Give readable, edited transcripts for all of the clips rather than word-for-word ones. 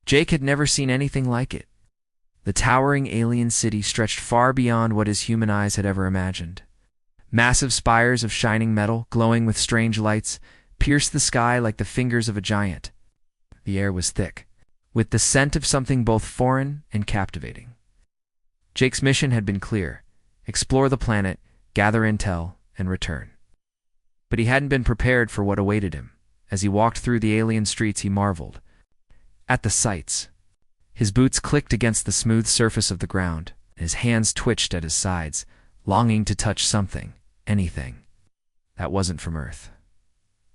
Jake had never seen anything like it. The towering alien city stretched far beyond what his human eyes had ever imagined. Massive spires of shining metal, glowing with strange lights, pierced the sky like the fingers of a giant. The air was thick, with the scent of something both foreign and captivating. Jake's mission had been clear: explore the planet, gather intel, and return. But he hadn't been prepared for what awaited him. As he walked through the alien streets, he marveled at the sights. His boots clicked against the smooth surface of the ground, and his hands twitched at his sides, longing to touch something, anything, that wasn't from Earth.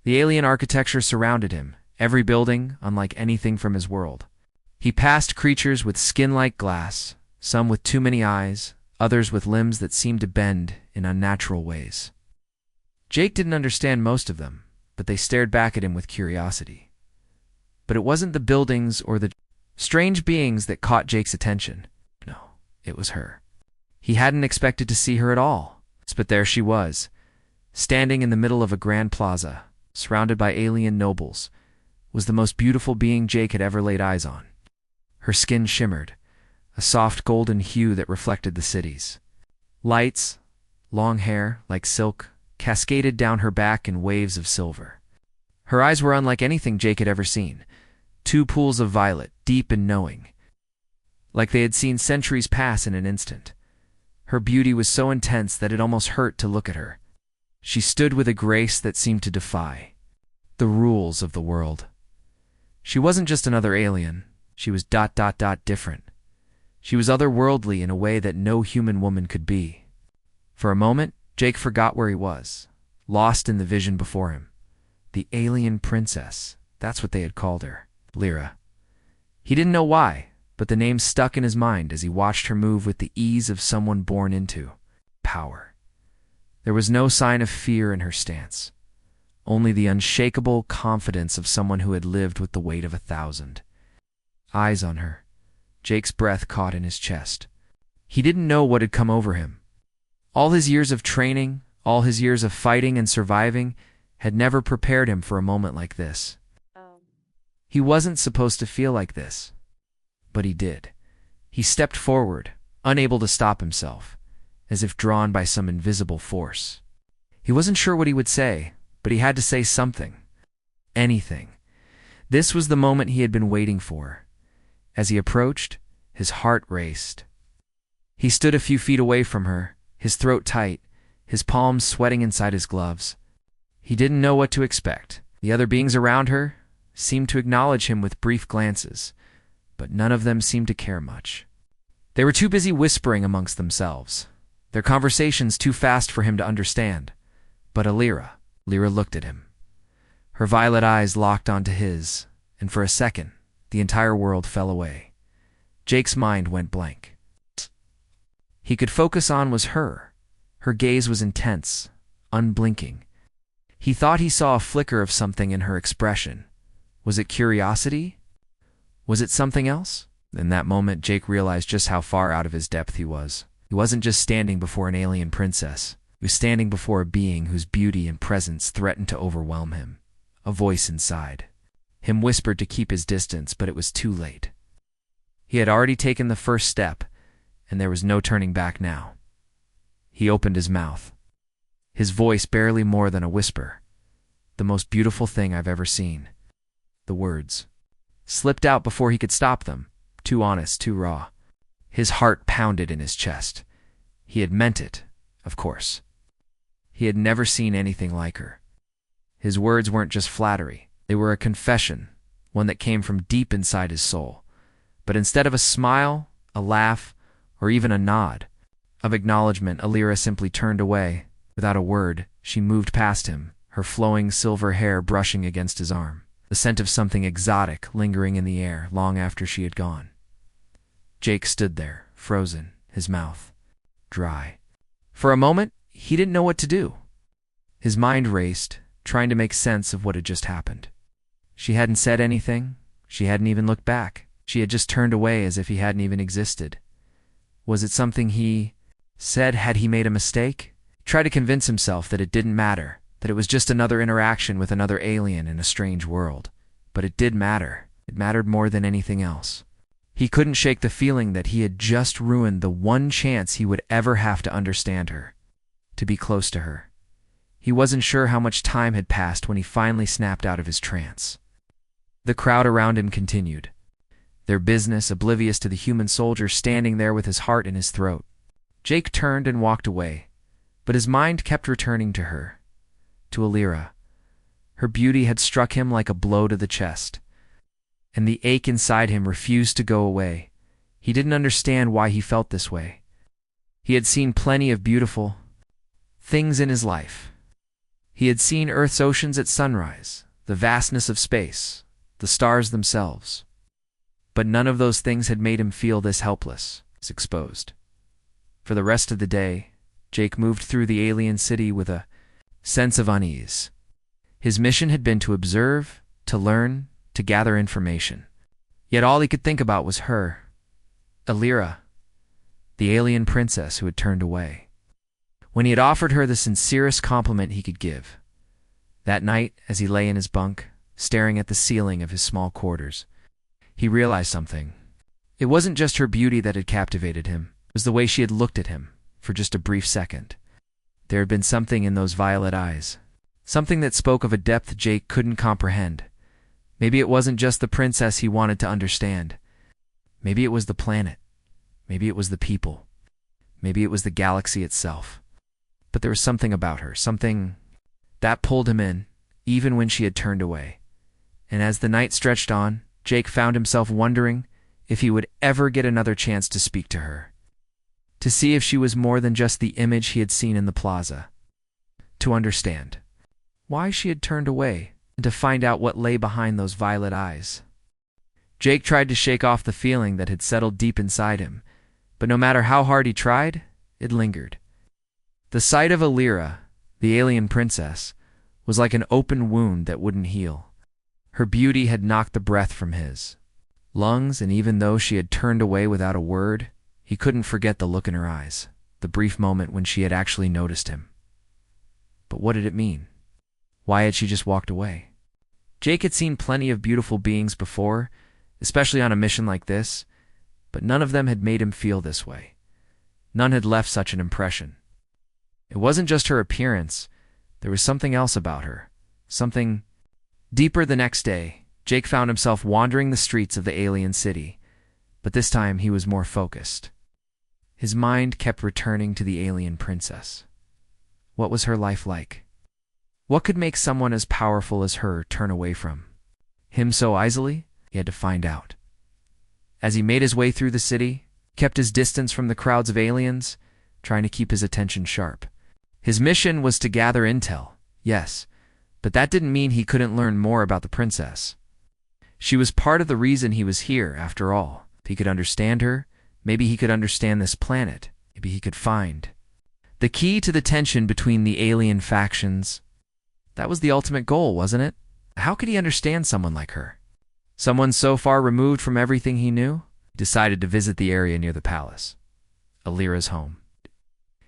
The alien architecture surrounded him, every building unlike anything from his world. He passed creatures with skin like glass, some with too many eyes, others with limbs that seemed to bend in unnatural ways. Jake didn't understand most of them, but they stared back at him with curiosity. But it wasn't the buildings or the strange beings that caught Jake's attention. No, it was her. He hadn't expected to see her at all, but there she was, standing in the middle of a grand plaza, surrounded by alien nobles, was the most beautiful being Jake had ever laid eyes on. Her skin shimmered, a soft golden hue that reflected the city's lights. Long hair, like silk, cascaded down her back in waves of silver. Her eyes were unlike anything Jake had ever seen. Two pools of violet, deep and knowing, like they had seen centuries pass in an instant. Her beauty was so intense that it almost hurt to look at her. She stood with a grace that seemed to defy the rules of the world. She wasn't just another alien. She was different. She was otherworldly in a way that no human woman could be. For a moment, Jake forgot where he was, lost in the vision before him. The alien princess, that's what they had called her, Lyra. He didn't know why, but the name stuck in his mind as he watched her move with the ease of someone born into power. There was no sign of fear in her stance, only the unshakable confidence of someone who had lived with the weight of 1,000 eyes on her. Jake's breath caught in his chest. He didn't know what had come over him. All his years of training, all his years of fighting and surviving, had never prepared him for a moment like this. He wasn't supposed to feel like this, but he did. He stepped forward, unable to stop himself, as if drawn by some invisible force. He wasn't sure what he would say, but he had to say something. Anything. This was the moment he had been waiting for. As he approached, his heart raced. He stood a few feet away from her, his throat tight, his palms sweating inside his gloves. He didn't know what to expect. The other beings around her seemed to acknowledge him with brief glances, but none of them seemed to care much. They were too busy whispering amongst themselves, their conversations too fast for him to understand. But Lyra looked at him. Her violet eyes locked onto his, and for a second, the entire world fell away. Jake's mind went blank. He could focus on was her. Her gaze was intense, unblinking. He thought he saw a flicker of something in her expression. Was it curiosity? Was it something else? In that moment, Jake realized just how far out of his depth he was. He wasn't just standing before an alien princess. He was standing before a being whose beauty and presence threatened to overwhelm him. A voice inside him whispered to keep his distance, but it was too late. He had already taken the first step, and there was no turning back now. He opened his mouth, his voice barely more than a whisper. The most beautiful thing I've ever seen. The words slipped out before he could stop them, too honest, too raw. His heart pounded in his chest. He had meant it, of course. He had never seen anything like her. His words weren't just flattery. They were a confession, one that came from deep inside his soul. But instead of a smile, a laugh, or even a nod of acknowledgement, Lyra simply turned away. Without a word, she moved past him, her flowing silver hair brushing against his arm, the scent of something exotic lingering in the air long after she had gone. Jake stood there, frozen, his mouth dry. For a moment, he didn't know what to do. His mind raced, trying to make sense of what had just happened. She hadn't said anything. She hadn't even looked back. She had just turned away as if he hadn't even existed. Was it something he said? Had he made a mistake? He tried to convince himself that it didn't matter, that it was just another interaction with another alien in a strange world. But it did matter. It mattered more than anything else. He couldn't shake the feeling that he had just ruined the one chance he would ever have to understand her, to be close to her. He wasn't sure how much time had passed when he finally snapped out of his trance. The crowd around him continued, their business oblivious to the human soldier standing there with his heart in his throat. Jake turned and walked away, but his mind kept returning to her, to Alira. Her beauty had struck him like a blow to the chest, and the ache inside him refused to go away. He didn't understand why he felt this way. He had seen plenty of beautiful things in his life. He had seen Earth's oceans at sunrise, the vastness of space, the stars themselves. But none of those things had made him feel this helpless, this exposed. For the rest of the day, Jake moved through the alien city with a sense of unease. His mission had been to observe, to learn, to gather information. Yet all he could think about was her, Alira, the alien princess who had turned away. When he had offered her the sincerest compliment he could give, that night as he lay in his bunk, staring at the ceiling of his small quarters, he realized something. It wasn't just her beauty that had captivated him. It was the way she had looked at him for just a brief second. There had been something in those violet eyes, something that spoke of a depth Jake couldn't comprehend. Maybe it wasn't just the princess he wanted to understand. Maybe it was the planet. Maybe it was the people. Maybe it was the galaxy itself. But there was something about her, something that pulled him in, even when she had turned away. And as the night stretched on, Jake found himself wondering if he would ever get another chance to speak to her, to see if she was more than just the image he had seen in the plaza, to understand why she had turned away, and to find out what lay behind those violet eyes. Jake tried to shake off the feeling that had settled deep inside him, but no matter how hard he tried, it lingered. The sight of Alira, the alien princess, was like an open wound that wouldn't heal. Her beauty had knocked the breath from his lungs, and even though she had turned away without a word, he couldn't forget the look in her eyes, the brief moment when she had actually noticed him. But what did it mean? Why had she just walked away? Jake had seen plenty of beautiful beings before, especially on a mission like this, but none of them had made him feel this way. None had left such an impression. It wasn't just her appearance. There was something else about her, something deeper. The next day, Jake found himself wandering the streets of the alien city, but this time he was more focused. His mind kept returning to the alien princess. What was her life like? What could make someone as powerful as her turn away from him so easily? He had to find out. As he made his way through the city, kept his distance from the crowds of aliens, trying to keep his attention sharp. His mission was to gather intel, yes, but that didn't mean he couldn't learn more about the princess. She was part of the reason he was here, after all. If he could understand her, maybe he could understand this planet. Maybe he could find the key to the tension between the alien factions. That was the ultimate goal, wasn't it? How could he understand someone like her? Someone so far removed from everything he knew? He decided to visit the area near the palace, Alira's home.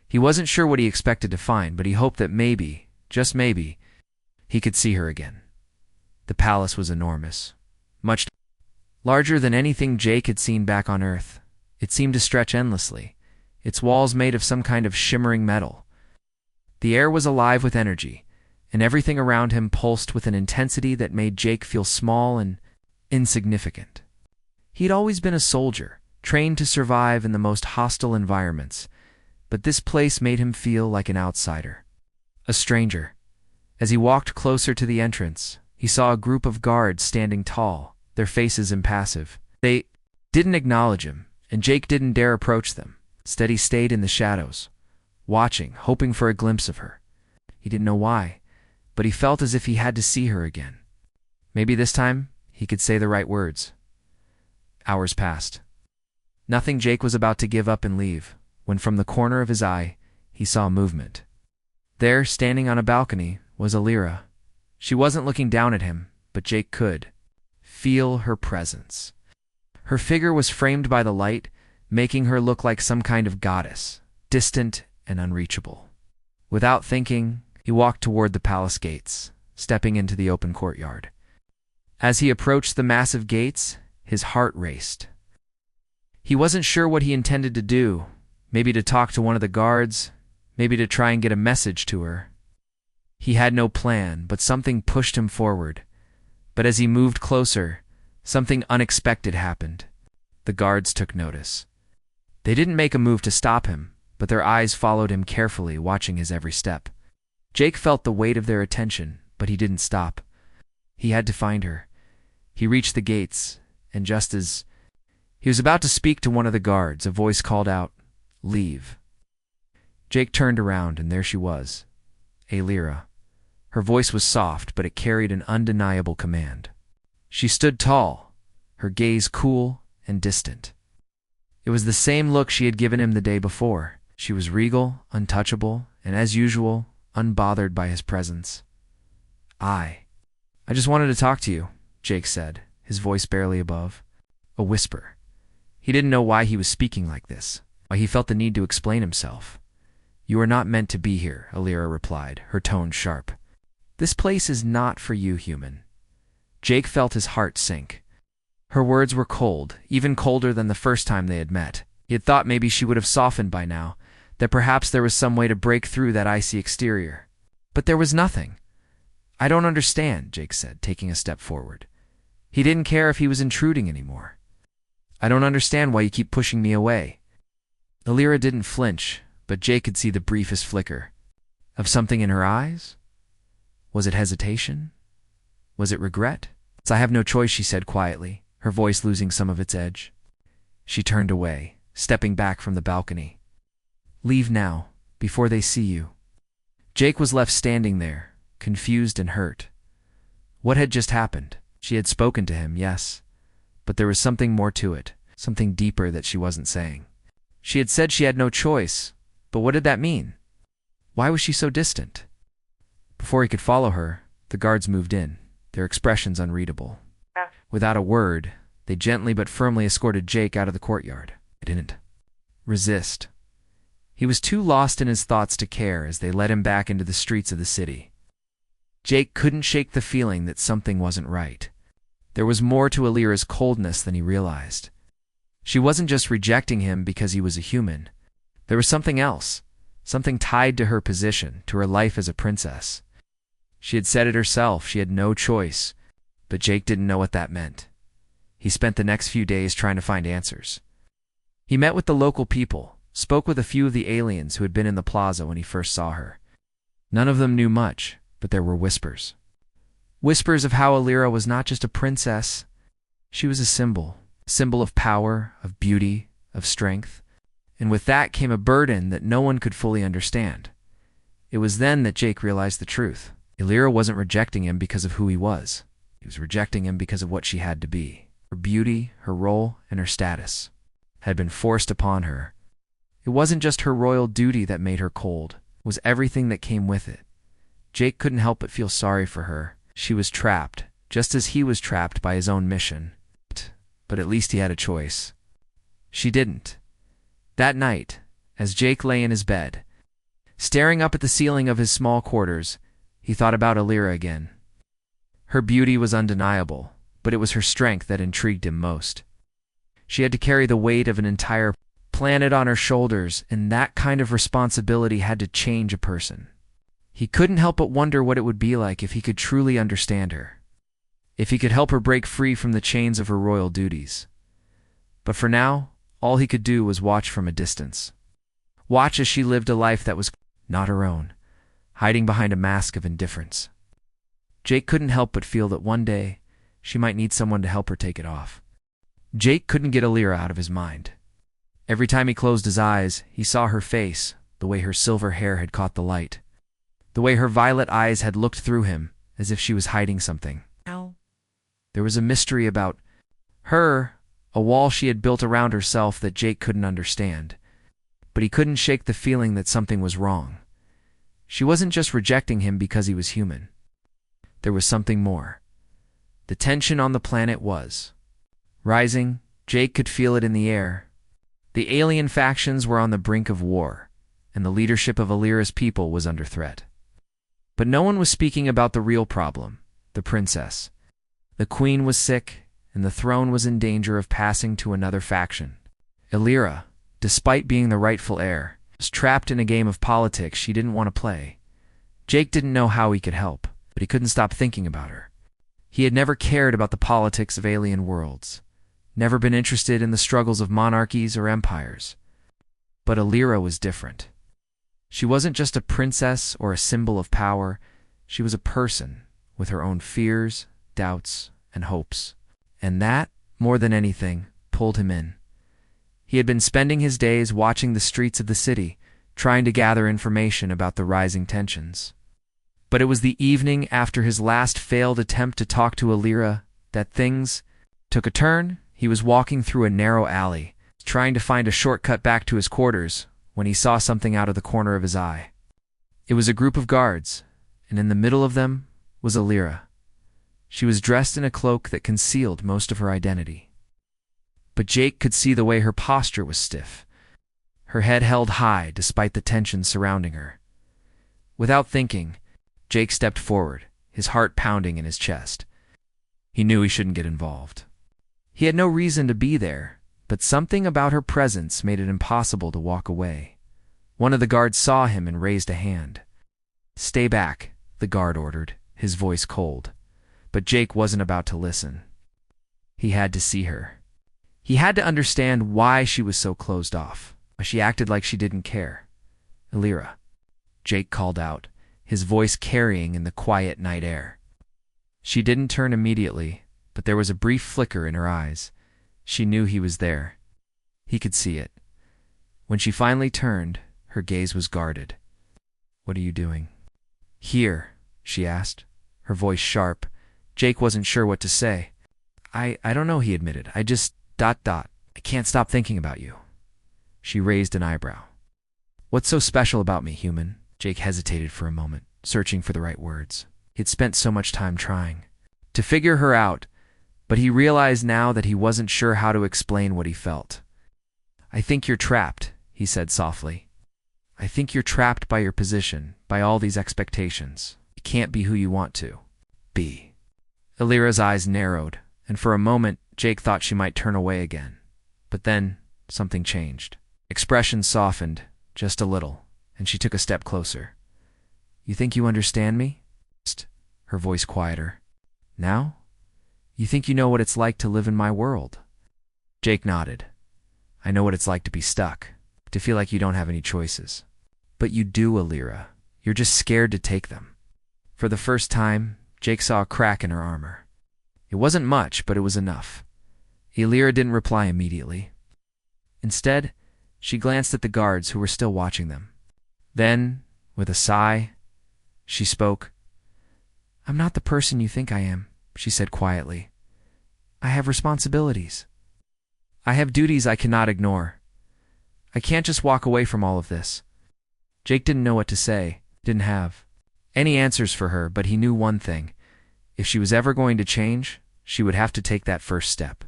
He wasn't sure what he expected to find, but he hoped that maybe, just maybe, he could see her again. The palace was enormous, much larger than anything Jake had seen back on Earth. It seemed to stretch endlessly, its walls made of some kind of shimmering metal. The air was alive with energy, and everything around him pulsed with an intensity that made Jake feel small and insignificant. He'd always been a soldier, trained to survive in the most hostile environments, but this place made him feel like an outsider, a stranger. As he walked closer to the entrance, he saw a group of guards standing tall, their faces impassive. They didn't acknowledge him, and Jake didn't dare approach them. Instead, he stayed in the shadows, watching, hoping for a glimpse of her. He didn't know why, but he felt as if he had to see her again. Maybe this time, he could say the right words. Hours passed. Nothing. Jake was about to give up and leave, when from the corner of his eye, he saw movement. There, standing on a balcony, was Alira. She wasn't looking down at him, but Jake could feel her presence. Her figure was framed by the light, making her look like some kind of goddess, distant and unreachable. Without thinking, he walked toward the palace gates, stepping into the open courtyard. As he approached the massive gates, his heart raced. He wasn't sure what he intended to do, maybe to talk to one of the guards, maybe to try and get a message to her. He had no plan, but something pushed him forward. But as he moved closer, something unexpected happened. The guards took notice. They didn't make a move to stop him, but their eyes followed him carefully, watching his every step. Jake felt the weight of their attention, but he didn't stop. He had to find her. He reached the gates, and just as he was about to speak to one of the guards, a voice called out, "Leave." Jake turned around, and there she was, Alira. Her voice was soft, but it carried an undeniable command. She stood tall, her gaze cool and distant. It was the same look she had given him the day before. She was regal, untouchable, and as usual, unbothered by his presence. I just wanted to talk to you," Jake said, his voice barely above. A whisper. He didn't know why he was speaking like this, why he felt the need to explain himself. "You are not meant to be here," Alira replied, her tone sharp. "This place is not for you, human." Jake felt his heart sink. Her words were cold, even colder than the first time they had met. He had thought maybe she would have softened by now, that perhaps there was some way to break through that icy exterior. But there was nothing. "I don't understand," Jake said, taking a step forward. He didn't care if he was intruding anymore. "I don't understand why you keep pushing me away." Alira didn't flinch, but Jake could see the briefest flicker. Of something in her eyes? Was it hesitation? Was it regret? "I have no choice," she said quietly, her voice losing some of its edge. She turned away, stepping back from the balcony. "Leave now, before they see you." Jake was left standing there, confused and hurt. What had just happened? She had spoken to him, yes, but there was something more to it, something deeper that she wasn't saying. She had said she had no choice, but what did that mean? Why was she so distant? Before he could follow her, the guards moved in, their expressions unreadable. Without a word, they gently but firmly escorted Jake out of the courtyard. He didn't resist. He was too lost in his thoughts to care as they led him back into the streets of the city. Jake couldn't shake the feeling that something wasn't right. There was more to Alira's coldness than he realized. She wasn't just rejecting him because he was a human. There was something else, something tied to her position, to her life as a princess. She had said it herself, she had no choice, but Jake didn't know what that meant. He spent the next few days trying to find answers. He met with the local people, spoke with a few of the aliens who had been in the plaza when he first saw her. None of them knew much, but there were whispers. Whispers of how Alira was not just a princess, she was a symbol of power, of beauty, of strength. And with that came a burden that no one could fully understand. It was then that Jake realized the truth. Alira wasn't rejecting him because of who he was. He was rejecting him because of what she had to be. Her beauty, her role, and her status had been forced upon her. It wasn't just her royal duty that made her cold. It was everything that came with it. Jake couldn't help but feel sorry for her. She was trapped, just as he was trapped by his own mission. But at least he had a choice. She didn't. That night, as Jake lay in his bed, staring up at the ceiling of his small quarters, he thought about Alira again. Her beauty was undeniable, but it was her strength that intrigued him most. She had to carry the weight of an entire planet on her shoulders, and that kind of responsibility had to change a person. He couldn't help but wonder what it would be like if he could truly understand her, if he could help her break free from the chains of her royal duties. But for now, all he could do was watch from a distance. Watch as she lived a life that was not her own, hiding behind a mask of indifference. Jake couldn't help but feel that one day, she might need someone to help her take it off. Jake couldn't get Alira out of his mind. Every time he closed his eyes, he saw her face, the way her silver hair had caught the light, the way her violet eyes had looked through him, as if she was hiding something. Ow. There was a mystery about her, a wall she had built around herself that Jake couldn't understand. But he couldn't shake the feeling that something was wrong. She wasn't just rejecting him because he was human. There was something more. The tension on the planet was rising. Jake could feel it in the air. The alien factions were on the brink of war, and the leadership of Alira's people was under threat. But no one was speaking about the real problem, the princess. The queen was sick, and the throne was in danger of passing to another faction. Illyra, despite being the rightful heir, was trapped in a game of politics she didn't want to play. Jake didn't know how he could help, but he couldn't stop thinking about her. He had never cared about the politics of alien worlds, never been interested in the struggles of monarchies or empires. But Illyra was different. She wasn't just a princess or a symbol of power. She was a person with her own fears, doubts, and hopes. And that, more than anything, pulled him in. He had been spending his days watching the streets of the city, trying to gather information about the rising tensions. But it was the evening after his last failed attempt to talk to Illyra that things took a turn. He was walking through a narrow alley, trying to find a shortcut back to his quarters, when he saw something out of the corner of his eye. It was a group of guards, and in the middle of them was Illyra. She was dressed in a cloak that concealed most of her identity. But Jake could see the way her posture was stiff, her head held high despite the tension surrounding her. Without thinking, Jake stepped forward, his heart pounding in his chest. He knew he shouldn't get involved. He had no reason to be there, but something about her presence made it impossible to walk away. One of the guards saw him and raised a hand. "Stay back," the guard ordered, his voice cold. But Jake wasn't about to listen. He had to see her. He had to understand why she was so closed off, why she acted like she didn't care. "Illyra," Jake called out, his voice carrying in the quiet night air. She didn't turn immediately, but there was a brief flicker in her eyes. She knew he was there. He could see it. When she finally turned, her gaze was guarded. "What are you doing?" "Here," she asked, her voice sharp. Jake wasn't sure what to say. I don't know," he admitted. "I just... I can't stop thinking about you." She raised an eyebrow. "What's so special about me, human?" Jake hesitated for a moment, searching for the right words. He'd spent so much time trying to figure her out, but he realized now that he wasn't sure how to explain what he felt. "I think you're trapped," he said softly. "I think you're trapped by your position, by all these expectations. You can't be who you want to be." Illyra's eyes narrowed, and for a moment Jake thought she might turn away again. But then something changed. Expression softened, just a little, and she took a step closer. "You think you understand me?" Her voice quieter. "Now? You think you know what it's like to live in my world?" Jake nodded. "I know what it's like to be stuck, to feel like you don't have any choices." "But you do, Illyra. You're just scared to take them." For the first time, Jake saw a crack in her armor. It wasn't much, but it was enough. Illyra didn't reply immediately. Instead, she glanced at the guards who were still watching them. Then, with a sigh, she spoke. "I'm not the person you think I am," she said quietly. "I have responsibilities. I have duties I cannot ignore. I can't just walk away from all of this." Jake didn't know what to say, didn't have any answers for her, but he knew one thing. If she was ever going to change, she would have to take that first step.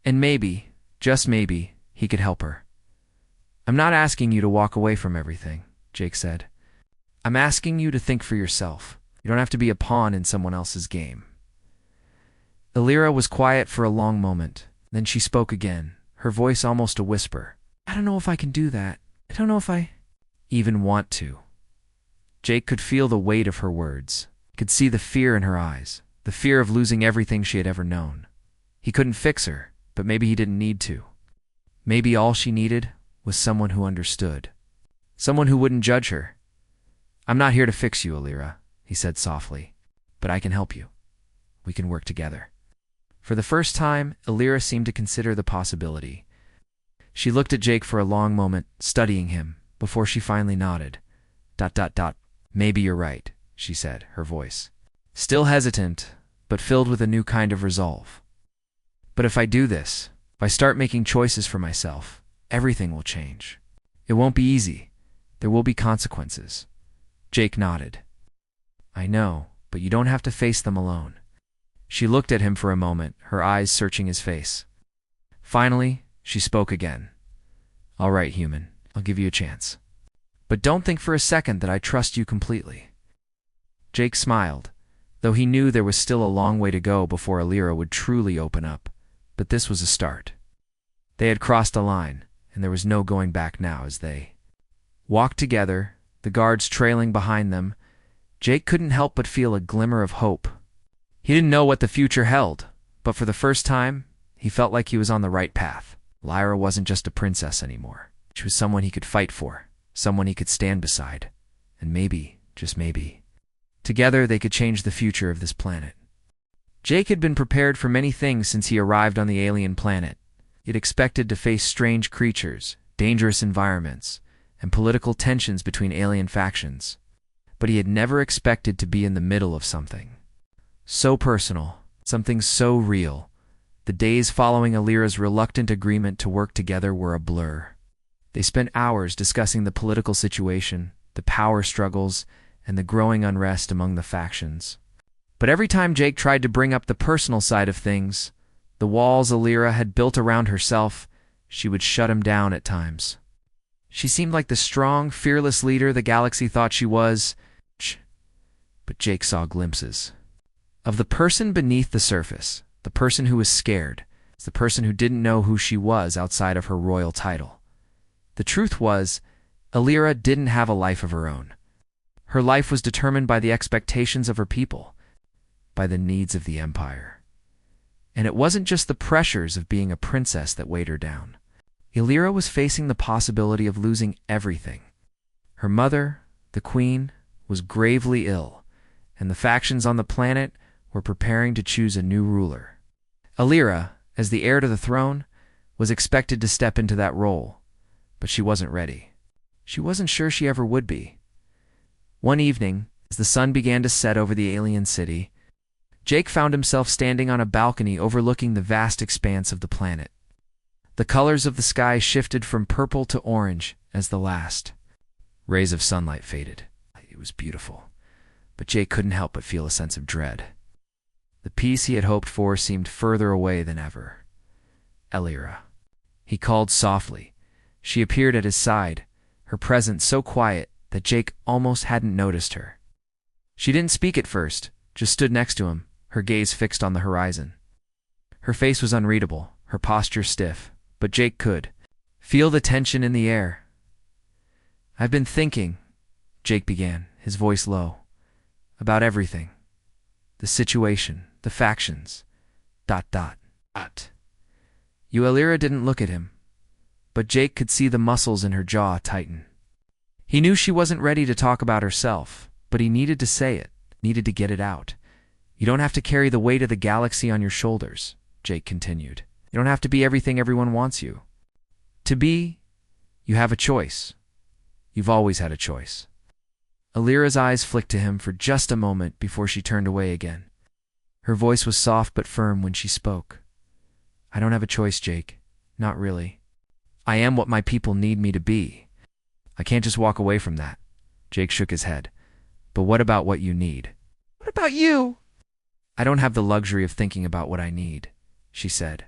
And maybe, just maybe, he could help her. "I'm not asking you to walk away from everything," Jake said. "I'm asking you to think for yourself. You don't have to be a pawn in someone else's game." Illyra was quiet for a long moment. Then she spoke again, her voice almost a whisper. "I don't know if I can do that. I don't know if I even want to." Jake could feel the weight of her words, could see the fear in her eyes, the fear of losing everything she had ever known. He couldn't fix her, but maybe he didn't need to. Maybe all she needed was someone who understood, someone who wouldn't judge her. "I'm not here to fix you, Illyra," he said softly, "but I can help you. We can work together." For the first time, Illyra seemed to consider the possibility. She looked at Jake for a long moment, studying him, before she finally nodded. "Maybe you're right," she said, her voice still hesitant, but filled with a new kind of resolve. "But if I do this, if I start making choices for myself, everything will change. It won't be easy. There will be consequences." Jake nodded. "I know, but you don't have to face them alone." She looked at him for a moment, her eyes searching his face. Finally, she spoke again. "All right, human, I'll give you a chance. But don't think for a second that I trust you completely." Jake smiled, though he knew there was still a long way to go before Alira would truly open up. But this was a start. They had crossed a line, and there was no going back now as they walked together, the guards trailing behind them. Jake couldn't help but feel a glimmer of hope. He didn't know what the future held, but for the first time, he felt like he was on the right path. Lyra wasn't just a princess anymore. She was someone he could fight for, someone he could stand beside, and maybe, just maybe, together they could change the future of this planet. Jake had been prepared for many things since he arrived on the alien planet. He had expected to face strange creatures, dangerous environments, and political tensions between alien factions. But he had never expected to be in the middle of something so personal, something so real. The days following Alira's reluctant agreement to work together were a blur. They spent hours discussing the political situation, the power struggles, and the growing unrest among the factions. But every time Jake tried to bring up the personal side of things, the walls Alira had built around herself, she would shut him down at times. She seemed like the strong, fearless leader the galaxy thought she was, but Jake saw glimpses of the person beneath the surface, the person who was scared, the person who didn't know who she was outside of her royal title. The truth was, Alira didn't have a life of her own. Her life was determined by the expectations of her people, by the needs of the Empire. And it wasn't just the pressures of being a princess that weighed her down. Alira was facing the possibility of losing everything. Her mother, the Queen, was gravely ill, and the factions on the planet were preparing to choose a new ruler. Alira, as the heir to the throne, was expected to step into that role, but she wasn't ready. She wasn't sure she ever would be. One evening, as the sun began to set over the alien city, Jake found himself standing on a balcony overlooking the vast expanse of the planet. The colors of the sky shifted from purple to orange as the last rays of sunlight faded. It was beautiful, but Jake couldn't help but feel a sense of dread. The peace he had hoped for seemed further away than ever. Alira. He called softly. She appeared at his side, her presence so quiet that Jake almost hadn't noticed her. She didn't speak at first, just stood next to him, her gaze fixed on the horizon. Her face was unreadable, her posture stiff, but Jake could feel the tension in the air. "I've been thinking," Jake began, his voice low, "about everything. The situation, the factions, ... You Alira didn't look at him, but Jake could see the muscles in her jaw tighten. He knew she wasn't ready to talk about herself, but he needed to say it, needed to get it out. "You don't have to carry the weight of the galaxy on your shoulders," Jake continued. "You don't have to be everything everyone wants you. To be, you have a choice. You've always had a choice." Alira's eyes flicked to him for just a moment before she turned away again. Her voice was soft but firm when she spoke. "I don't have a choice, Jake. Not really. I am what my people need me to be. I can't just walk away from that." Jake shook his head. "But what about what you need?" "What about you?" "I don't have the luxury of thinking about what I need," she said,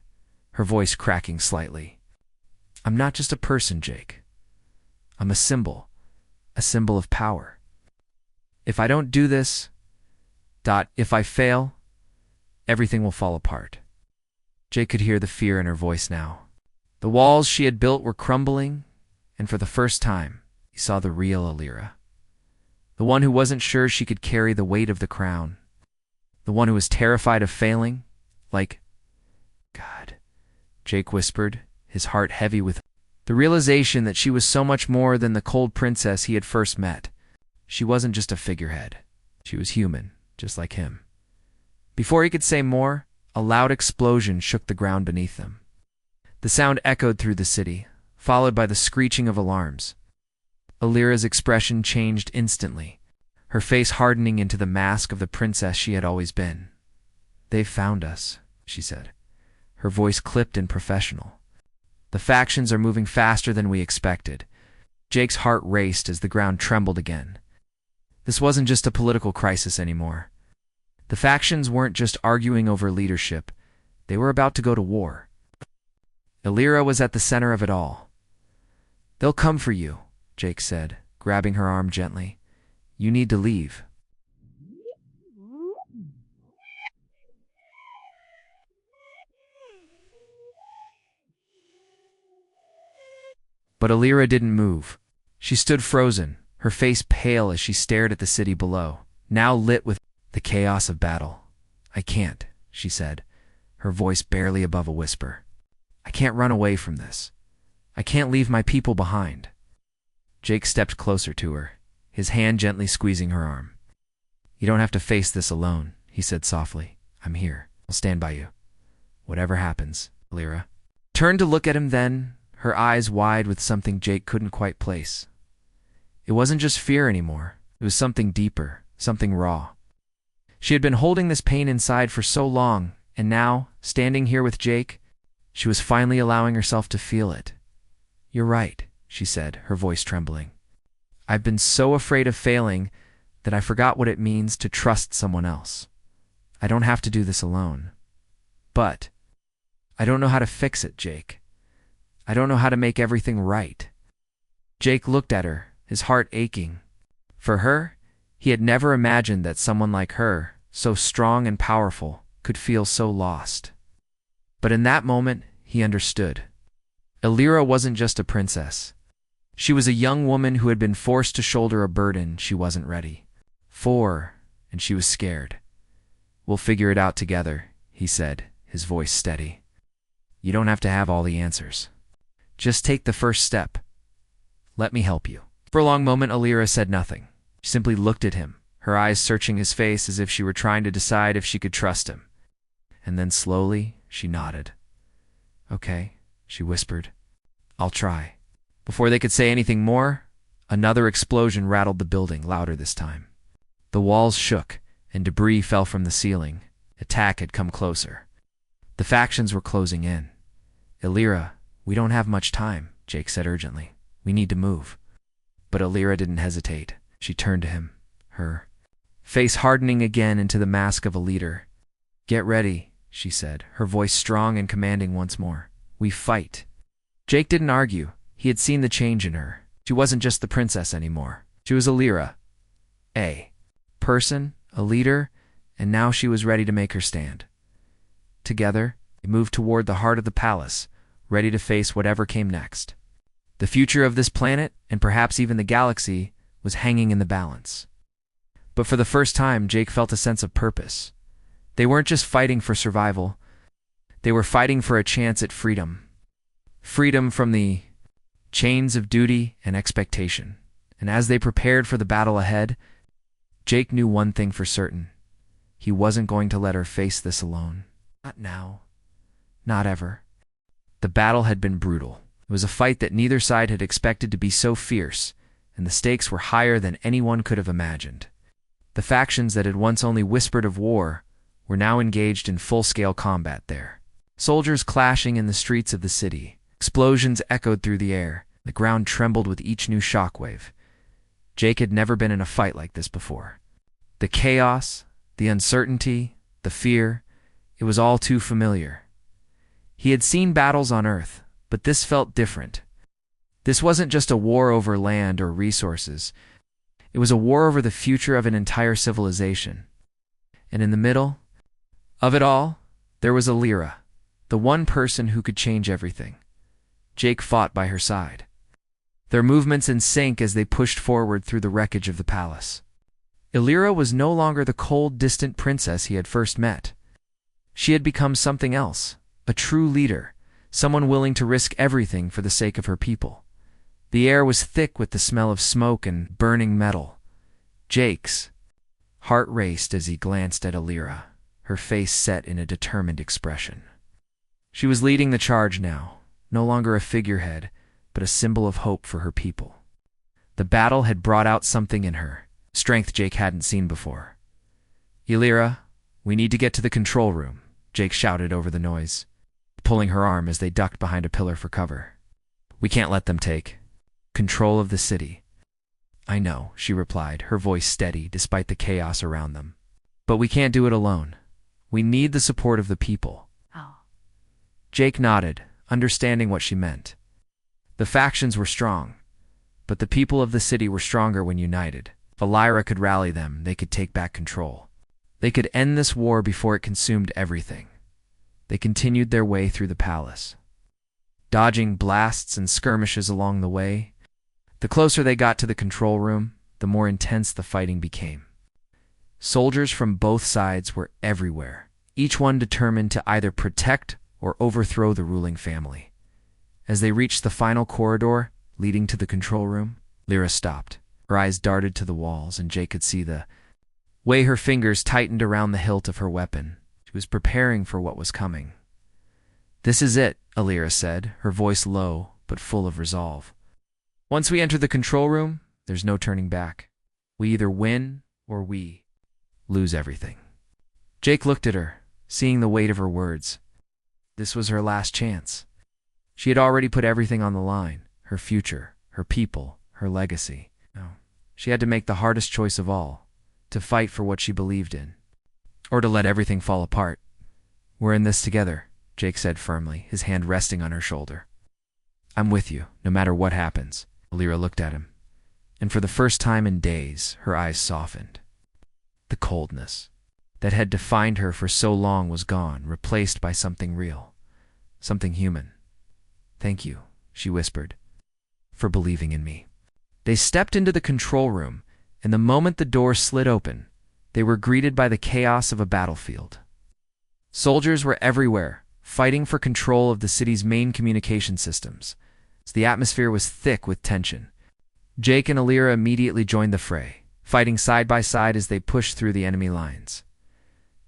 her voice cracking slightly. "I'm not just a person, Jake. I'm a symbol of power. If I don't do this, if I fail, everything will fall apart." Jake could hear the fear in her voice now. The walls she had built were crumbling, and for the first time, he saw the real Alira. The one who wasn't sure she could carry the weight of the crown. The one who was terrified of failing, like God. Jake whispered, his heart heavy with the realization that she was so much more than the cold princess he had first met. She wasn't just a figurehead. She was human, just like him. Before he could say more, a loud explosion shook the ground beneath them. The sound echoed through the city, followed by the screeching of alarms. Alira's expression changed instantly, her face hardening into the mask of the princess she had always been. "They've found us," she said, her voice clipped and professional. "The factions are moving faster than we expected." Jake's heart raced as the ground trembled again. This wasn't just a political crisis anymore. The factions weren't just arguing over leadership. They were about to go to war. Alira was at the center of it all. "They'll come for you," Jake said, grabbing her arm gently. "You need to leave." But Alira didn't move. She stood frozen, her face pale as she stared at the city below, now lit with the chaos of battle. "I can't," she said, her voice barely above a whisper. "I can't run away from this. I can't leave my people behind." Jake stepped closer to her, his hand gently squeezing her arm. "You don't have to face this alone," he said softly. "I'm here. I'll stand by you. Whatever happens." Alira turned to look at him then, her eyes wide with something Jake couldn't quite place. It wasn't just fear anymore. It was something deeper, something raw. She had been holding this pain inside for so long, and now, standing here with Jake, she was finally allowing herself to feel it. "You're right," she said, her voice trembling. "I've been so afraid of failing that I forgot what it means to trust someone else. I don't have to do this alone. But I don't know how to fix it, Jake. I don't know how to make everything right." Jake looked at her, his heart aching. For her, he had never imagined that someone like her, so strong and powerful, could feel so lost. But in that moment, he understood. Alira wasn't just a princess. She was a young woman who had been forced to shoulder a burden she wasn't ready for, and she was scared. "We'll figure it out together," he said, his voice steady. "You don't have to have all the answers. Just take the first step. Let me help you." For a long moment, Alira said nothing. She simply looked at him, her eyes searching his face as if she were trying to decide if she could trust him. And then slowly, she nodded. "Okay," she whispered. "I'll try." Before they could say anything more, another explosion rattled the building, louder this time. The walls shook, and debris fell from the ceiling. Attack had come closer. The factions were closing in. "Alira, we don't have much time," Jake said urgently. "We need to move." But Alira didn't hesitate. She turned to him, her face hardening again into the mask of a leader. "Get ready," she said, her voice strong and commanding once more. "We fight." Jake didn't argue. He had seen the change in her. She wasn't just the princess anymore. She was Alira. A person, a leader, and now she was ready to make her stand. Together, they moved toward the heart of the palace, ready to face whatever came next. The future of this planet, and perhaps even the galaxy, was hanging in the balance. But for the first time, Jake felt a sense of purpose. They weren't just fighting for survival. They were fighting for a chance at freedom. Freedom from the chains of duty and expectation. And as they prepared for the battle ahead, Jake knew one thing for certain. He wasn't going to let her face this alone. Not now. Not ever. The battle had been brutal. It was a fight that neither side had expected to be so fierce, and the stakes were higher than anyone could have imagined. The factions that had once only whispered of war were now engaged in full-scale combat there. Soldiers clashing in the streets of the city. Explosions echoed through the air. The ground trembled with each new shockwave. Jake had never been in a fight like this before. The chaos, the uncertainty, the fear, it was all too familiar. He had seen battles on Earth, but this felt different. This wasn't just a war over land or resources. It was a war over the future of an entire civilization. And in the middle of it all, there was Alira, the one person who could change everything. Jake fought by her side, their movements in sync as they pushed forward through the wreckage of the palace. Alira was no longer the cold, distant princess he had first met. She had become something else, a true leader, someone willing to risk everything for the sake of her people. The air was thick with the smell of smoke and burning metal. Jake's heart raced as he glanced at Alira, her face set in a determined expression. She was leading the charge now, no longer a figurehead, but a symbol of hope for her people. The battle had brought out something in her, strength Jake hadn't seen before. "Alira, we need to get to the control room," Jake shouted over the noise, pulling her arm as they ducked behind a pillar for cover. "We can't let them take control of the city." "I know," she replied, her voice steady despite the chaos around them. "But we can't do it alone. We need the support of the people." Oh. Jake nodded, understanding what she meant. The factions were strong, but the people of the city were stronger when united. If Alira could rally them, they could take back control. They could end this war before it consumed everything. They continued their way through the palace. dodging blasts and skirmishes along the way. The closer they got to the control room, the more intense the fighting became. Soldiers from both sides were everywhere, each one determined to either protect or overthrow the ruling family. As they reached the final corridor leading to the control room, Lyra stopped. Her eyes darted to the walls, and Jake could see the way her fingers tightened around the hilt of her weapon. She was preparing for what was coming. "This is it," Lyra said, her voice low but full of resolve. "Once we enter the control room, there's no turning back. We either win or we lose everything." Jake looked at her, seeing the weight of her words. This was her last chance. She had already put everything on the line: her future, her people, her legacy. No. She had to make the hardest choice of all, to fight for what she believed in, or to let everything fall apart. "We're in this together," Jake said firmly, his hand resting on her shoulder. "I'm with you, no matter what happens." Lyra looked at him, and for the first time in days, her eyes softened. The coldness that had defined her for so long was gone, replaced by something real, something human. "Thank you," she whispered, "for believing in me." They stepped into the control room, and the moment the door slid open, they were greeted by the chaos of a battlefield. Soldiers were everywhere, fighting for control of the city's main communication systems. The atmosphere was thick with tension. Jake and Lyra immediately joined the fray, fighting side by side as they pushed through the enemy lines.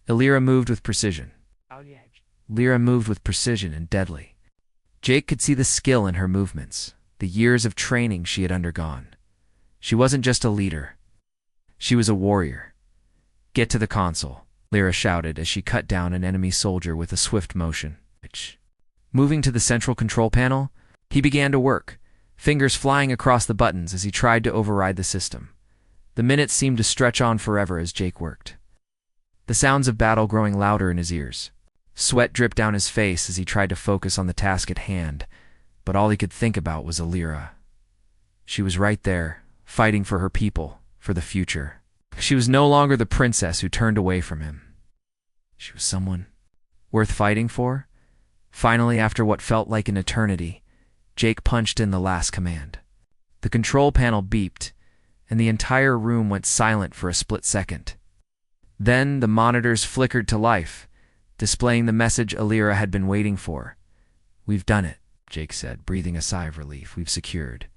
Lyra moved with precision. Lyra moved with precision and deadly. Jake could see the skill in her movements, the years of training she had undergone. She wasn't just a leader. She was a warrior. "Get to the console," Lyra shouted as she cut down an enemy soldier with a swift motion. Moving to the central control panel, he began to work, fingers flying across the buttons as he tried to override the system. The minutes seemed to stretch on forever as Jake worked, the sounds of battle growing louder in his ears. Sweat dripped down his face as he tried to focus on the task at hand, but all he could think about was Lyra. She was right there, fighting for her people, for the future. She was no longer the princess who turned away from him. She was someone worth fighting for. Finally, after what felt like an eternity, Jake punched in the last command. The control panel beeped, and the entire room went silent for a split second. Then the monitors flickered to life, displaying the message Lyra had been waiting for. "We've done it," Jake said, breathing a sigh of relief. "We've secured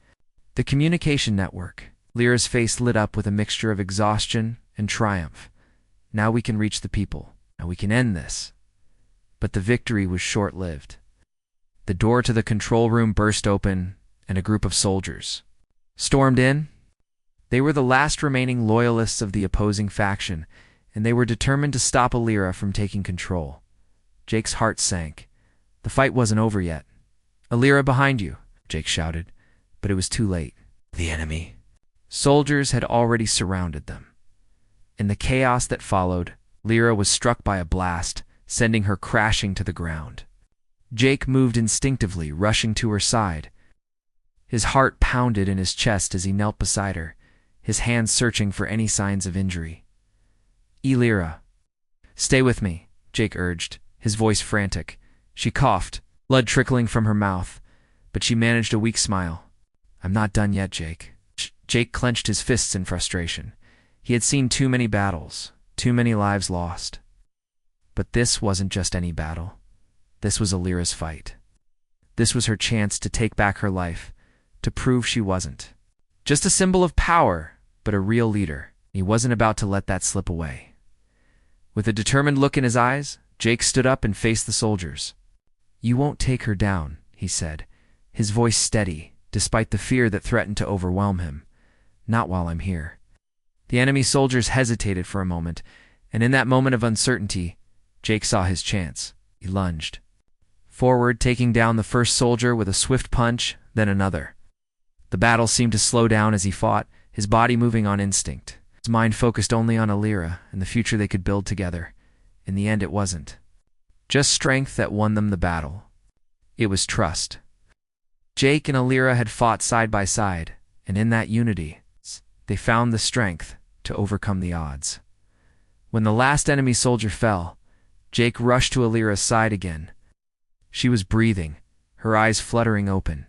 the communication network." Lyra's face lit up with a mixture of exhaustion and triumph. "Now we can reach the people. Now we can end this." But the victory was short-lived. The door to the control room burst open, and a group of soldiers stormed in. They were the last remaining loyalists of the opposing faction, and they were determined to stop Lyra from taking control. Jake's heart sank. The fight wasn't over yet. "Lyra, behind you," Jake shouted, but it was too late. The enemy soldiers had already surrounded them. In the chaos that followed, Lyra was struck by a blast, sending her crashing to the ground. Jake moved instinctively, rushing to her side. His heart pounded in his chest as he knelt beside her, his hands searching for any signs of injury. "Lyra, stay with me," Jake urged, his voice frantic. She coughed, blood trickling from her mouth, but she managed a weak smile. "I'm not done yet, Jake." Jake clenched his fists in frustration. He had seen too many battles, too many lives lost. But this wasn't just any battle. This was Lyra's fight. This was her chance to take back her life, to prove she wasn't just a symbol of power, but a real leader. He wasn't about to let that slip away. With a determined look in his eyes, Jake stood up and faced the soldiers. "You won't take her down," he said, his voice steady, despite the fear that threatened to overwhelm him. "Not while I'm here." The enemy soldiers hesitated for a moment, and in that moment of uncertainty, Jake saw his chance. He lunged forward, taking down the first soldier with a swift punch, then another. The battle seemed to slow down as he fought, his body moving on instinct. His mind focused only on Lyra and the future they could build together. In the end, it wasn't just strength that won them the battle. It was trust. Jake and Lyra had fought side by side, and in that unity, they found the strength to overcome the odds. When the last enemy soldier fell, Jake rushed to Lyra's side again. She was breathing, her eyes fluttering open.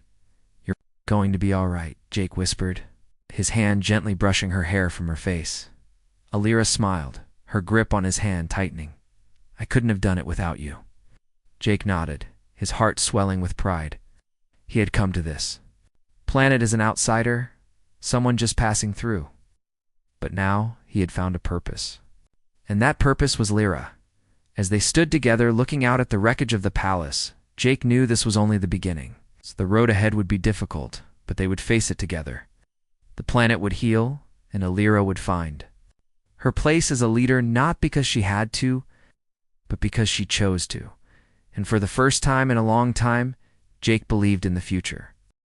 "You're going to be all right," Jake whispered, his hand gently brushing her hair from her face. Alira smiled, her grip on his hand tightening. "I couldn't have done it without you." Jake nodded, his heart swelling with pride. He had come to this planet as an outsider, someone just passing through. But now he had found a purpose. And that purpose was Lyra. As they stood together looking out at the wreckage of the palace, Jake knew this was only the beginning. So the road ahead would be difficult, but they would face it together. The planet would heal, and Alira would find her place as a leader, not because she had to, but because she chose to. And for the first time in a long time, Jake believed in the future.